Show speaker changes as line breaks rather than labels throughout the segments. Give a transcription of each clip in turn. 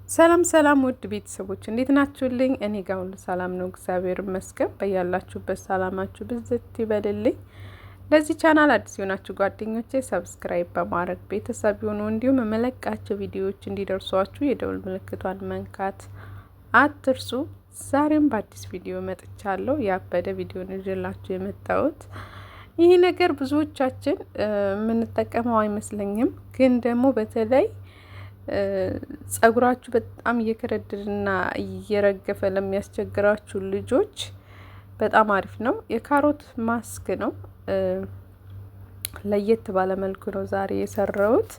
ሰላም ሰላም ውድ ቤተሰቦች እንዴት ናችሁልኝ? እኔ ጋር ሁሉ ሰላም ነው፣ እግዚአብሔር ይመስገን። በያላችሁበት ሰላማችሁ ብዝት ይበልልኝ። ለዚህ ቻናል አዲስ የሆናችሁ ጓደኞቼ ሰብስክራይብ በማድረግ ቤተሰብ ይሁኑ። እንዲሁም የመለቃቸው ቪዲዮዎች እንዲደርሷችሁ የደውል ምልክቷን መንካት አትርሱ። ዛሬም በአዲስ ቪዲዮ መጥቻለሁ። ያበደ ቪዲዮ ነው ይዤላችሁ የመጣሁት። ይህ ነገር ብዙዎቻችን የምንጠቀመው አይመስለኝም፣ ግን ደግሞ በተለይ ጸጉራችሁ በጣም እየከረደደና እየረገፈ ለሚያስቸግራችሁ ልጆች በጣም አሪፍ ነው። የካሮት ማስክ ነው። ለየት ባለ መልኩ ነው ዛሬ የሰራሁት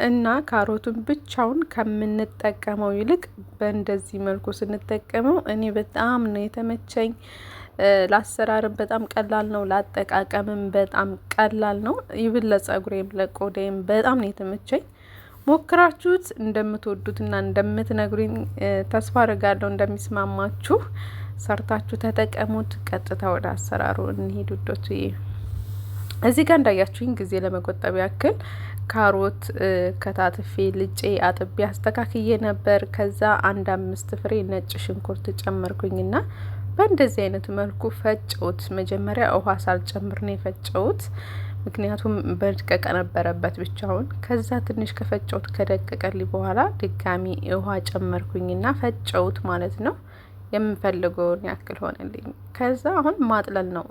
እና ካሮቱን ብቻውን ከምንጠቀመው ይልቅ በእንደዚህ መልኩ ስንጠቀመው እኔ በጣም ነው የተመቸኝ። ለአሰራርም በጣም ቀላል ነው፣ ለአጠቃቀምም በጣም ቀላል ነው። ይብን ለጸጉሬም ለቆዳዬም በጣም ነው የተመቸኝ። ሞክራችሁት እንደምትወዱትና እንደምትነግሩኝ ተስፋ አድርጋለሁ። እንደሚስማማችሁ ሰርታችሁ ተጠቀሙት። ቀጥታ ወደ አሰራሩ እንሂድ ውዶች። እዚህ ጋር እንዳያችሁኝ ጊዜ ለመቆጠብ ያክል ካሮት ከታትፌ ልጬ አጥቤ አስተካክዬ ነበር። ከዛ 5 ፍሬ ነጭ ሽንኩርት ጨመርኩኝና በእንደዚህ አይነት መልኩ ፈጨውት። መጀመሪያ ውሃ ሳልጨምር ነው የፈጨውት፣ ምክንያቱም በድቀቀ ነበረበት ብቻውን። ከዛ ትንሽ ከፈጨውት ከደቀቀልኝ በኋላ ድጋሚ ውሃ ጨመርኩኝና ፈጨውት ማለት ነው። የምፈልገውን ያክል ሆነልኝ። ከዛ አሁን ማጥለል ነው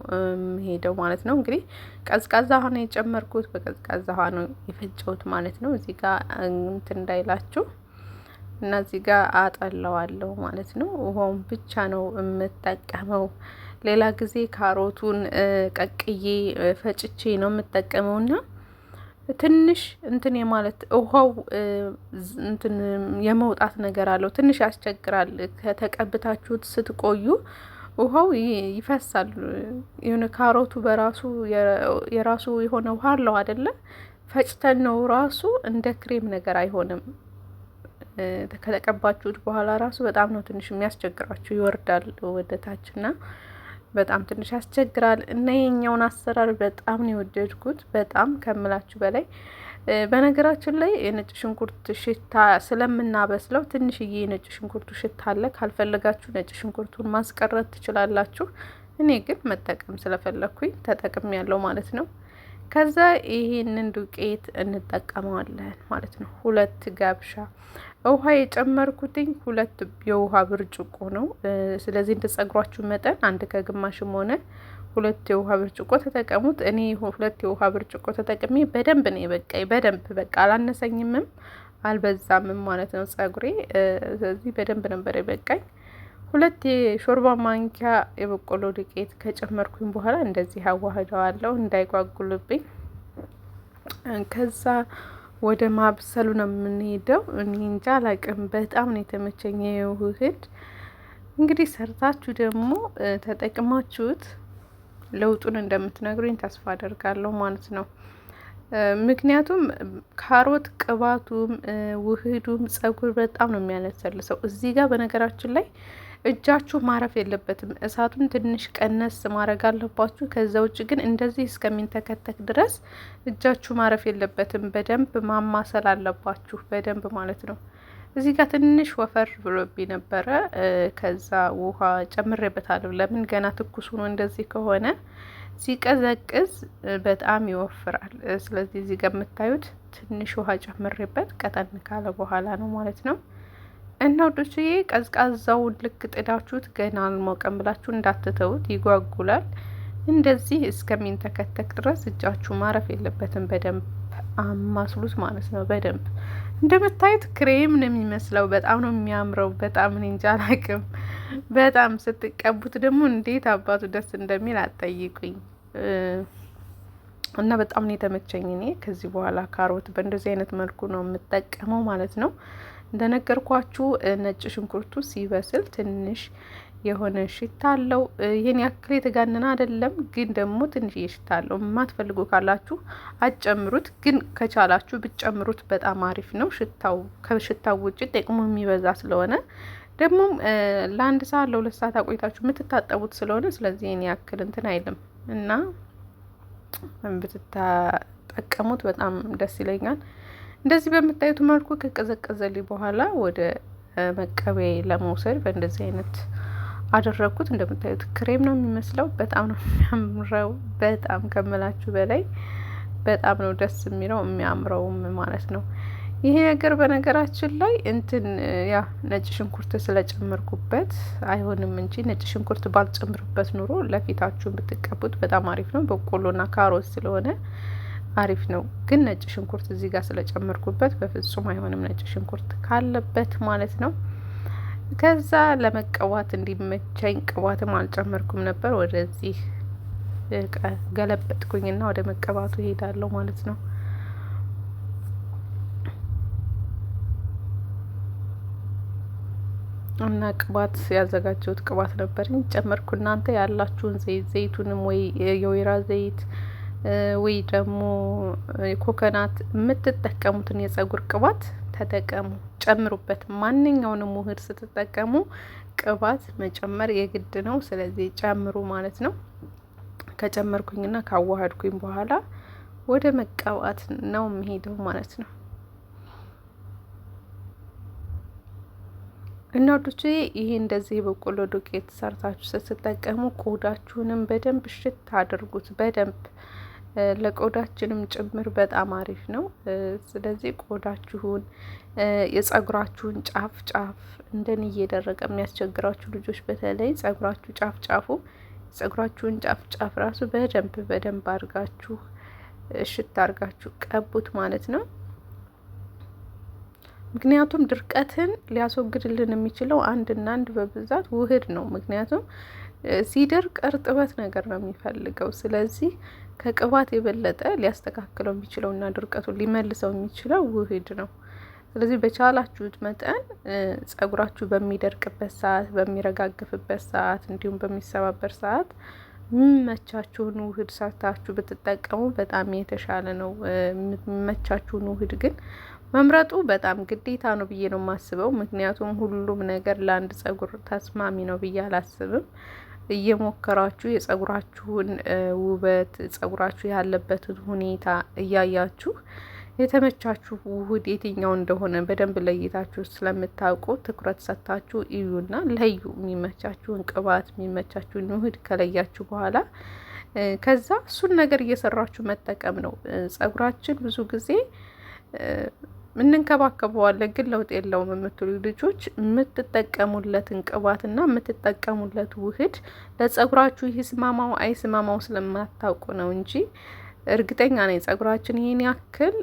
ሄደው ማለት ነው። እንግዲህ ቀዝቃዛ ውሃ ነው የጨመርኩት፣ በቀዝቃዛ ውሃ ነው የፈጨውት ማለት ነው። እዚህ ጋር እንትን እንዳይላችሁ እና እዚህ ጋር አጠለዋለሁ ማለት ነው። ውሃውን ብቻ ነው የምጠቀመው። ሌላ ጊዜ ካሮቱን ቀቅዬ ፈጭቼ ነው የምጠቀመውና ትንሽ እንትን የማለት ውሃው እንትን የመውጣት ነገር አለው። ትንሽ ያስቸግራል። ከተቀብታችሁት ስትቆዩ ውሃው ይፈሳል። የሆነ ካሮቱ በራሱ የራሱ የሆነ ውሃ አለው አይደለ? ፈጭተን ነው ራሱ እንደ ክሬም ነገር አይሆንም። ከተቀባችሁት በኋላ ራሱ በጣም ነው ትንሽ የሚያስቸግራችሁ፣ ይወርዳል ወደ ታችና በጣም ትንሽ ያስቸግራል። እና የኛውን አሰራር በጣም ነው የወደድኩት፣ በጣም ከምላችሁ በላይ። በነገራችን ላይ የነጭ ሽንኩርት ሽታ ስለምናበስለው ትንሽዬ የነጭ ሽንኩርቱ ሽታ አለ። ካልፈለጋችሁ ነጭ ሽንኩርቱን ማስቀረት ትችላላችሁ። እኔ ግን መጠቀም ስለፈለኩኝ ተጠቅም ያለው ማለት ነው። ከዛ ይሄንን ዱቄት እንጠቀመዋለን ማለት ነው። 2 ጋብሻ ውሃ የጨመርኩትኝ 2 የውሃ ብርጭቆ ነው። ስለዚህ እንደ ጸጉራችሁ መጠን 1 ከግማሽም ሆነ 2 የውሃ ብርጭቆ ተጠቀሙት። እኔ 2 የውሃ ብርጭቆ ተጠቅሜ በደንብ ነው የበቃኝ። በደንብ በቃ አላነሰኝምም አልበዛምም ማለት ነው ጸጉሬ። ስለዚህ በደንብ ነበር የበቃኝ። 2 የሾርባ ማንኪያ የበቆሎ ዱቄት ከጨመርኩኝ በኋላ እንደዚህ አዋህደዋለሁ እንዳይጓጉልብኝ። ከዛ ወደ ማብሰሉ ነው የምንሄደው። እኔ እንጃ አላቅም፣ በጣም ነው የተመቸኝ የውህድ። እንግዲህ ሰርታችሁ ደግሞ ተጠቅማችሁት ለውጡን እንደምትነግሩኝ ተስፋ አደርጋለሁ ማለት ነው። ምክንያቱም ካሮት ቅባቱም ውህዱም ጸጉር በጣም ነው የሚያለሰልሰው። እዚህ ጋር በነገራችን ላይ እጃችሁ ማረፍ የለበትም። እሳቱን ትንሽ ቀነስ ማድረግ አለባችሁ። ከዛ ውጭ ግን እንደዚህ እስከሚንተከተክ ድረስ እጃችሁ ማረፍ የለበትም። በደንብ ማማሰል አለባችሁ፣ በደንብ ማለት ነው። እዚህ ጋር ትንሽ ወፈር ብሎብኝ ነበረ። ከዛ ውሃ ጨምሬበታለሁ። ለምን ገና ትኩስ ሆኖ እንደዚህ ከሆነ ሲቀዘቅዝ በጣም ይወፍራል። ስለዚህ እዚህ ጋር የምታዩት ትንሽ ውሃ ጨምሬበት ቀጠን ካለ በኋላ ነው ማለት ነው። እና ወዶችዬ ቀዝቃዛውን ልክ ጥዳችሁት ገና አልሞቀም ብላችሁ እንዳትተውት፣ ይጓጉላል። እንደዚህ እስከሚንተከተክ ድረስ እጃችሁ ማረፍ የለበትም። በደንብ አማስሉት ማለት ነው። በደንብ እንደምታዩት ክሬም ነው የሚመስለው። በጣም ነው የሚያምረው። በጣም እኔ እንጃ አላቅም። በጣም ስትቀቡት ደግሞ እንዴት አባቱ ደስ እንደሚል አትጠይቁኝ። እና በጣም ነው የተመቸኝ። እኔ ከዚህ በኋላ ካሮት በእንደዚህ አይነት መልኩ ነው የምጠቀመው ማለት ነው። እንደነገርኳችሁ ነጭ ሽንኩርቱ ሲበስል ትንሽ የሆነ ሽታ አለው። ይሄን ያክል የተጋነነ አይደለም፣ ግን ደግሞ ትንሽ ሽታ አለው። የማትፈልጉ ካላችሁ አትጨምሩት፣ ግን ከቻላችሁ ብትጨምሩት በጣም አሪፍ ነው። ሽታው ከሽታው ውጭ ጥቅሙ የሚበዛ ስለሆነ ደግሞ ለ1 ሰዓት ለ2 ሰዓት አቆይታችሁ የምትታጠቡት ስለሆነ ስለዚህ ይሄን ያክል እንትን አይልም እና ብትጠቀሙት በጣም ደስ ይለኛል። እንደዚህ በምታዩት መልኩ ከቀዘቀዘልኝ በኋላ ወደ መቀበያ ለመውሰድ በእንደዚህ አይነት አደረግኩት። እንደምታዩት ክሬም ነው የሚመስለው። በጣም ነው የሚያምረው። በጣም ከምላችሁ በላይ በጣም ነው ደስ የሚለው የሚያምረውም ማለት ነው። ይሄ ነገር በነገራችን ላይ ያ ነጭ ሽንኩርት ስለጨመርኩበት አይሆንም እንጂ ነጭ ሽንኩርት ባልጨምርበት ኑሮ ለፊታችሁን ብትቀቡት በጣም አሪፍ ነው። በቆሎና ካሮት ስለሆነ አሪፍ ነው። ግን ነጭ ሽንኩርት እዚህ ጋር ስለጨመርኩበት በፍጹም አይሆንም፣ ነጭ ሽንኩርት ካለበት ማለት ነው። ከዛ ለመቀባት እንዲመቸኝ ቅባትም አልጨመርኩም ነበር። ወደዚህ ገለበጥኩኝና ወደ መቀባቱ ይሄዳለሁ ማለት ነው። እና ቅባት ያዘጋጀሁት ቅባት ነበርኝ ጨመርኩ። እናንተ ያላችሁን ዘይቱንም ወይ የወይራ ዘይት ወይ ደግሞ ኮኮናት የምትጠቀሙትን የጸጉር ቅባት ተጠቀሙ፣ ጨምሩበት። ማንኛውንም ውህድ ስትጠቀሙ ቅባት መጨመር የግድ ነው። ስለዚህ ጨምሩ ማለት ነው። ከጨመርኩኝና ካዋሃድኩኝ በኋላ ወደ መቀባት ነው የሚሄደው ማለት ነው። እና ወዶቼ ይሄ እንደዚህ በቆሎ ዱቄት ሰርታችሁ ስትጠቀሙ ቆዳችሁንም በደንብ ሽት አድርጉት። በደንብ ለቆዳችንም ጭምር በጣም አሪፍ ነው። ስለዚህ ቆዳችሁን የጸጉራችሁን ጫፍ እንደኔ እየደረቀ የሚያስቸግራችሁ ልጆች በተለይ ጸጉራችሁ ጸጉራችሁን ጫፍ ራሱ በደንብ አድርጋችሁ ሽት አድርጋችሁ ቀቡት ማለት ነው። ምክንያቱም ድርቀትን ሊያስወግድልን የሚችለው አንድ በብዛት ውህድ ነው። ምክንያቱም ሲደርቅ እርጥበት ነገር ነው የሚፈልገው። ስለዚህ ከቅባት የበለጠ ሊያስተካክለው የሚችለውና ድርቀቱን ሊመልሰው የሚችለው ውህድ ነው። ስለዚህ በቻላችሁት መጠን ጸጉራችሁ በሚደርቅበት ሰዓት፣ በሚረጋግፍበት ሰዓት፣ እንዲሁም በሚሰባበር ሰዓት የሚመቻችሁን ውህድ ሰርታችሁ ብትጠቀሙ በጣም የተሻለ ነው። የሚመቻችሁን ውህድ ግን መምረጡ በጣም ግዴታ ነው ብዬ ነው የማስበው። ምክንያቱም ሁሉም ነገር ለአንድ ጸጉር ተስማሚ ነው ብዬ አላስብም። እየሞከራችሁ የጸጉራችሁን ውበት፣ ጸጉራችሁ ያለበትን ሁኔታ እያያችሁ የተመቻችሁ ውህድ የትኛው እንደሆነ በደንብ ለይታችሁ ስለምታውቁ ትኩረት ሰጥታችሁ እዩና ለዩ። የሚመቻችሁን ቅባት፣ የሚመቻችሁን ውህድ ከለያችሁ በኋላ ከዛ እሱን ነገር እየሰራችሁ መጠቀም ነው። ጸጉራችን ብዙ ጊዜ እንንከባከበዋለን ግን ለውጥ የለውም የምትሉ ልጆች የምትጠቀሙለትን ቅባትና የምትጠቀሙለት ውህድ ለጸጉራችሁ ይስማማው አይስማማው ስለማታውቁ ነው እንጂ እርግጠኛ ነኝ ጸጉራችን ይሄን ያክል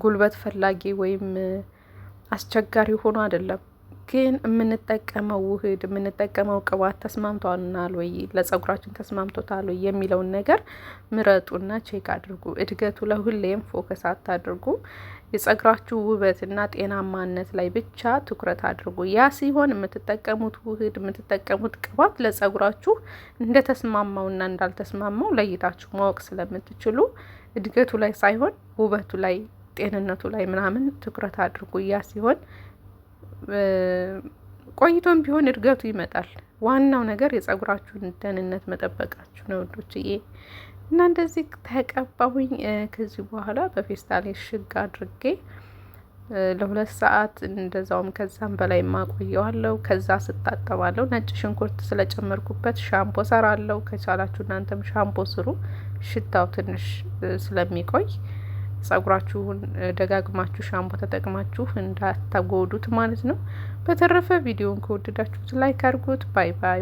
ጉልበት ፈላጊ ወይም አስቸጋሪ ሆኖ አይደለም። ግን የምንጠቀመው ውህድ የምንጠቀመው ቅባት ተስማምቷናል ወይ፣ ለጸጉራችን ተስማምቶታል ወይ የሚለውን ነገር ምረጡና ቼክ አድርጉ። እድገቱ ላይ ሁሌም ፎከስ አታድርጉ። የጸጉራችሁ ውበትና ጤናማነት ላይ ብቻ ትኩረት አድርጉ። ያ ሲሆን የምትጠቀሙት ውህድ የምትጠቀሙት ቅባት ለጸጉራችሁ እንደተስማማውና እንዳልተስማማው ለይታችሁ ማወቅ ስለምትችሉ እድገቱ ላይ ሳይሆን ውበቱ ላይ ጤንነቱ ላይ ምናምን ትኩረት አድርጉ። ያ ሲሆን ቆይቶም ቢሆን እድገቱ ይመጣል። ዋናው ነገር የጸጉራችሁን ደህንነት መጠበቃችሁ ነው ወዶችዬ። እና እንደዚህ ተቀባሁኝ። ከዚህ በኋላ በፌስታል ሽግ አድርጌ ለ2 ሰዓት እንደዛውም ከዛም በላይ ማቆየዋለሁ። ከዛ ስታጠባለሁ። ነጭ ሽንኩርት ስለጨመርኩበት ሻምፖ ሰራለሁ። ከቻላችሁ እናንተም ሻምፖ ስሩ፣ ሽታው ትንሽ ስለሚቆይ ጸጉራችሁን ደጋግማችሁ ሻምፖ ተጠቅማችሁ እንዳታጎዱት ማለት ነው። በተረፈ ቪዲዮውን ከወደዳችሁት ላይክ አድርጉት። ባይ ባይ።